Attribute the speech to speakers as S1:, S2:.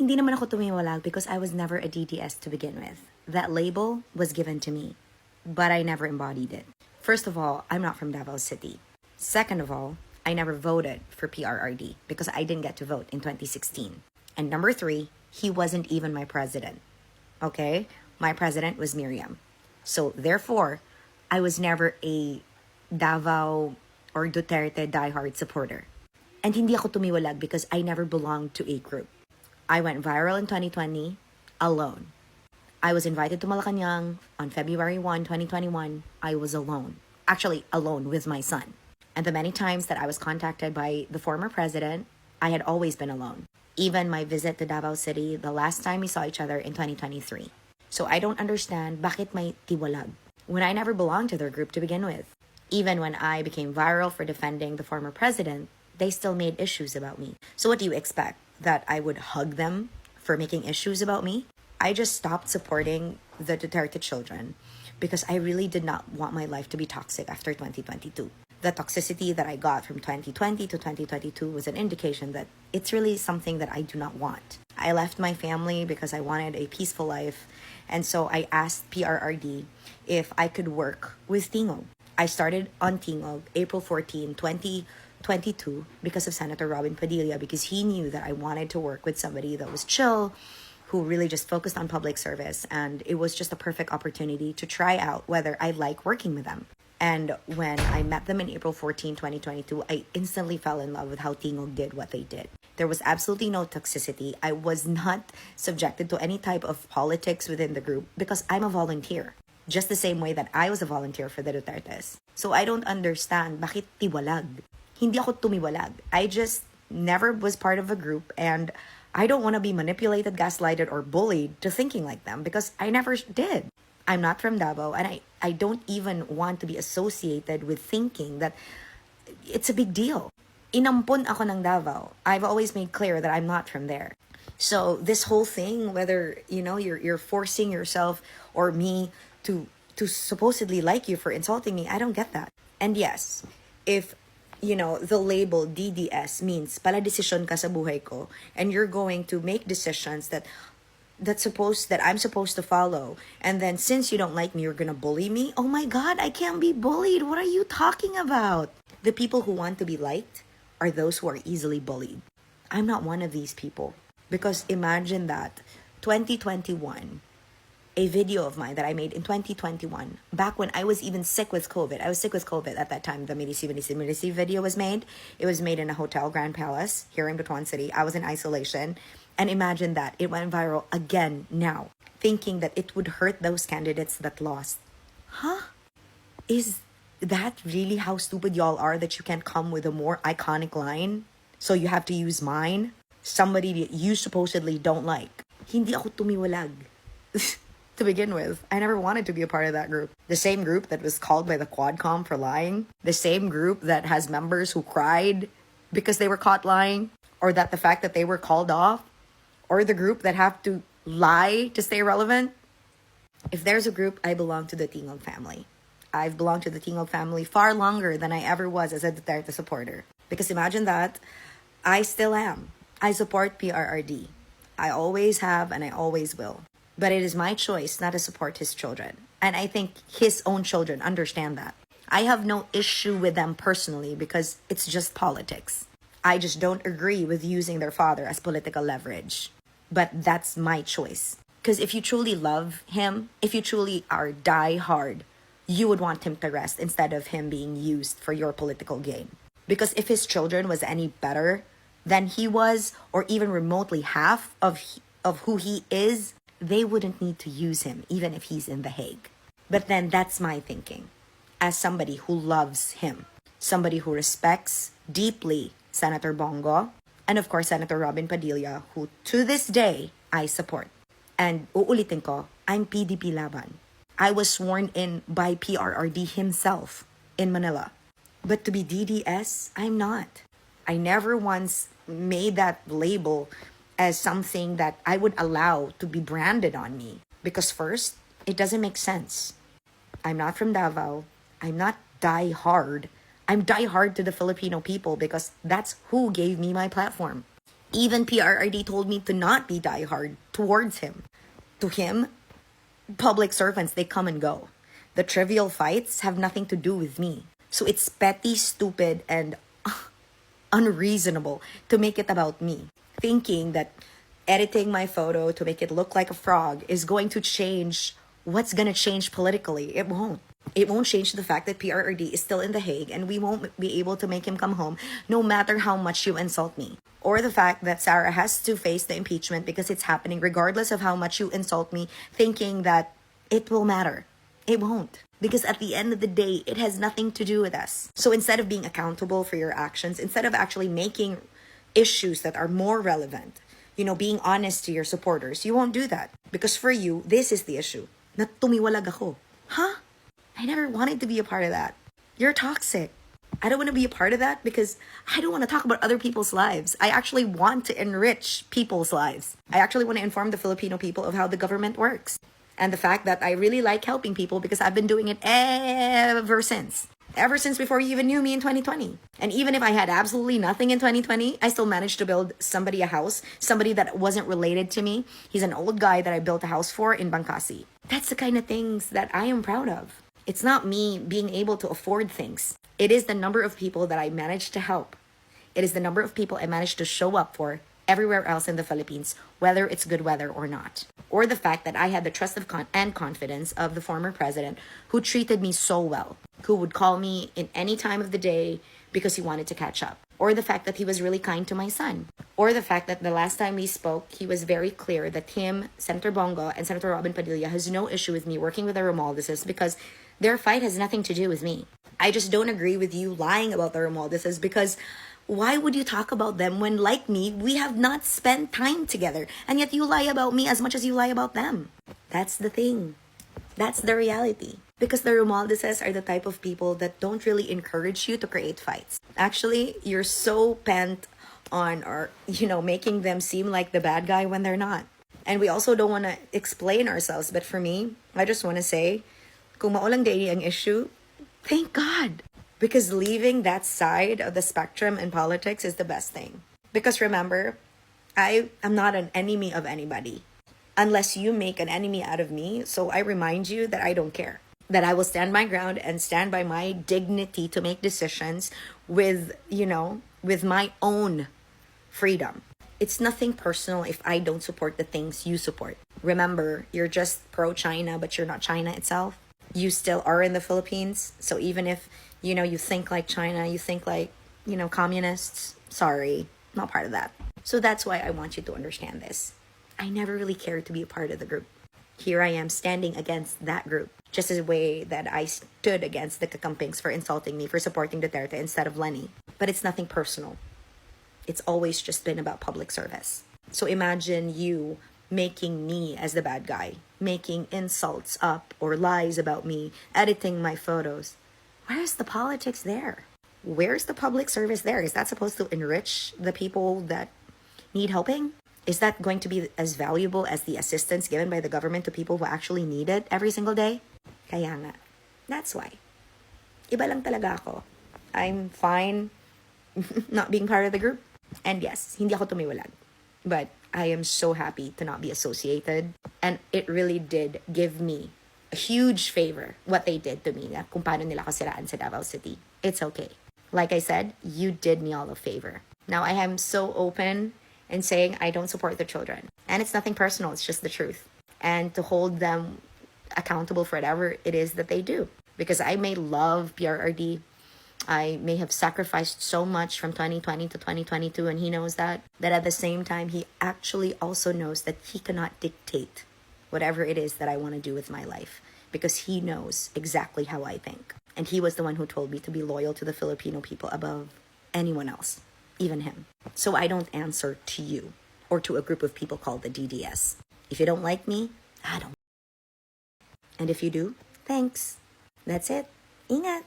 S1: Hindi naman ako tumiwalag because I was never a DDS to begin with. That label was given to me, but I never embodied it. First of all, I'm not from Davao City. Second of all, I never voted for PRRD because I didn't get to vote in 2016. And number three, he wasn't even my president. Okay? My president was Miriam. So therefore, I was never a Davao or Duterte diehard supporter. And hindi ako tumiwalag because I never belonged to a group. I went viral in 2020 alone. I was invited to Malacanang on February 1, 2021. I was alone. Actually, alone with my son. And the many times that I was contacted by the former president, I had always been alone. Even my visit to Davao City, the last time we saw each other in 2023. So I don't understand bakit may tiwalag when I never belonged to their group to begin with. Even when I became viral for defending the former president, they still made issues about me. So what do you expect? That I would hug them for making issues about me? I just stopped supporting the Duterte children because I really did not want my life to be toxic after 2022. The toxicity that I got from 2020 to 2022 was an indication that it's really something that I do not want. I left my family because I wanted a peaceful life, and so I asked PRRD if I could work with Tingog. I started on Tingog April 14, 2022 because of Senator Robin Padilla, because he knew that I wanted to work with somebody that was chill, who really just focused on public service, and it was just a perfect opportunity to try out whether I like working with them. And when I met them in April 14, 2022, I instantly fell in love with how Tingog did what they did. There was absolutely no toxicity. I was not subjected to any type of politics within the group because I'm a volunteer. Just the same way that I was a volunteer for the Dutertes. So I don't understand bakit tiwalag. Hindi ako tumiwalag. I just never was part of a group, and I don't want to be manipulated, gaslighted, or bullied to thinking like them because I never did. I'm not from Davao, and I don't even want to be associated with thinking that it's a big deal. Inampun ako ng Davao. I've always made clear that I'm not from there. So this whole thing, whether you're forcing yourself or me to supposedly like you for insulting me, I don't get that. And yes, if the label DDS means pala desisyon ka sa buhay ko, and you're going to make decisions that I'm supposed to follow, and then since you don't like me, you're gonna bully me. Oh my God, I can't be bullied. What are you talking about? The people who want to be liked are those who are easily bullied. I'm not one of these people. Because imagine that 2021, a video of mine that I made in 2021, back when I was even sick with COVID. I was sick with COVID at that time. The Milisi video was made. It was made in a hotel, Grand Palace, here in Butuan City. I was in isolation. And imagine that. It went viral again now, thinking that it would hurt those candidates that lost. Huh? Is that really how stupid y'all are, that you can't come with a more iconic line? So you have to use mine? Somebody that you supposedly don't like. Hindi ako tumiwalag. To begin with, I never wanted to be a part of that group. The same group that was called by the Quadcom for lying. The same group that has members who cried because they were caught lying. Or that the fact that they were called off. Or the group that have to lie to stay relevant. If there's a group, I belong to the Tingog family. I've belonged to the Tingog family far longer than I ever was as a Duterte supporter. Because imagine that, I still am. I support PRRD. I always have and I always will. But it is my choice not to support his children. And I think his own children understand that. I have no issue with them personally because it's just politics. I just don't agree with using their father as political leverage. But that's my choice. Because if you truly love him, if you truly are die hard, you would want him to rest instead of him being used for your political gain. Because if his children was any better than he was, or even remotely half of who he is, they wouldn't need to use him, even if he's in The Hague. But then that's my thinking. As somebody who loves him, somebody who respects deeply Senator Bongo, and of course Senator Robin Padilla, who to this day I support. And uulitin ko, I'm PDP laban. I was sworn in by PRRD himself in Manila. But to be DDS, I'm not. I never once made that label as something that I would allow to be branded on me. Because first, it doesn't make sense. I'm not from Davao. I'm not die hard. I'm die hard to the Filipino people because that's who gave me my platform. Even PRRD told me to not be diehard towards him. To him, public servants, they come and go. The trivial fights have nothing to do with me. So it's petty, stupid, and unreasonable to make it about me. Thinking that editing my photo to make it look like a frog is going to change what's going to change politically. It won't. It won't change the fact that PRRD is still in The Hague and we won't be able to make him come home no matter how much you insult me. Or the fact that Sarah has to face the impeachment because it's happening regardless of how much you insult me, thinking that it will matter. It won't. Because at the end of the day, it has nothing to do with us. So instead of being accountable for your actions, instead of actually making issues that are more relevant, being honest to your supporters, you won't do that. Because for you, this is the issue. Na tumiwalag ako. Huh? I never wanted to be a part of that. You're toxic. I don't want to be a part of that because I don't want to talk about other people's lives. I actually want to enrich people's lives. I actually want to inform the Filipino people of how the government works. And the fact that I really like helping people because I've been doing it ever since. Ever since before you even knew me in 2020. And even if I had absolutely nothing in 2020, I still managed to build somebody a house. Somebody that wasn't related to me. He's an old guy that I built a house for in Bangkasi. That's the kind of things that I am proud of. It's not me being able to afford things. It is the number of people that I managed to help. It is the number of people I managed to show up for everywhere else in the Philippines, whether it's good weather or not. Or the fact that I had the trust of and confidence of the former president who treated me so well, who would call me in any time of the day because he wanted to catch up. Or the fact that he was really kind to my son. Or the fact that the last time we spoke, he was very clear that him, Senator Bongo, and Senator Robin Padilla has no issue with me working with the Romualdeses because their fight has nothing to do with me. I just don't agree with you lying about the Romualdeses because why would you talk about them when, like me, we have not spent time together and yet you lie about me as much as you lie about them? That's the thing. That's the reality. Because the Romualdeses are the type of people that don't really encourage you to create fights. Actually, you're so bent on making them seem like the bad guy when they're not. And we also don't want to explain ourselves. But for me, I just want to say, kung maulang day ang issue, thank God. Because leaving that side of the spectrum in politics is the best thing. Because remember, I am not an enemy of anybody. Unless you make an enemy out of me. So I remind you that I don't care. That I will stand my ground and stand by my dignity to make decisions with my own freedom. It's nothing personal if I don't support the things you support. Remember, you're just pro-China, but you're not China itself. You still are in the Philippines. So even if, you think like China, you think like, communists, sorry, not part of that. So that's why I want you to understand this. I never really cared to be a part of the group. Here I am standing against that group. Just as a way that I stood against the Kakampings for insulting me for supporting Duterte instead of Lenny. But it's nothing personal. It's always just been about public service. So imagine you making me as the bad guy, making insults up or lies about me, editing my photos. Where's the politics there? Where's the public service there? Is that supposed to enrich the people that need helping? Is that going to be as valuable as the assistance given by the government to people who actually need it every single day? Kaya nga. That's why. Iba lang talaga ako. I'm fine not being part of the group. And yes, hindi ako tumiwalag. But I am so happy to not be associated. And it really did give me a huge favor what they did to me. Na kung paano nila ako siraan sa Davao City. It's okay. Like I said, you did me all a favor. Now I am so open and saying I don't support the children. And it's nothing personal, it's just the truth. And to hold them accountable for whatever it is that they do. Because I may love PRRD. I may have sacrificed so much from 2020 to 2022, and he knows that. That at the same time, he actually also knows that he cannot dictate whatever it is that I want to do with my life. Because he knows exactly how I think. And he was the one who told me to be loyal to the Filipino people above anyone else. Even him. So I don't answer to you or to a group of people called the DDS. If you don't like me, I don't. And if you do, thanks. That's it. Ingat.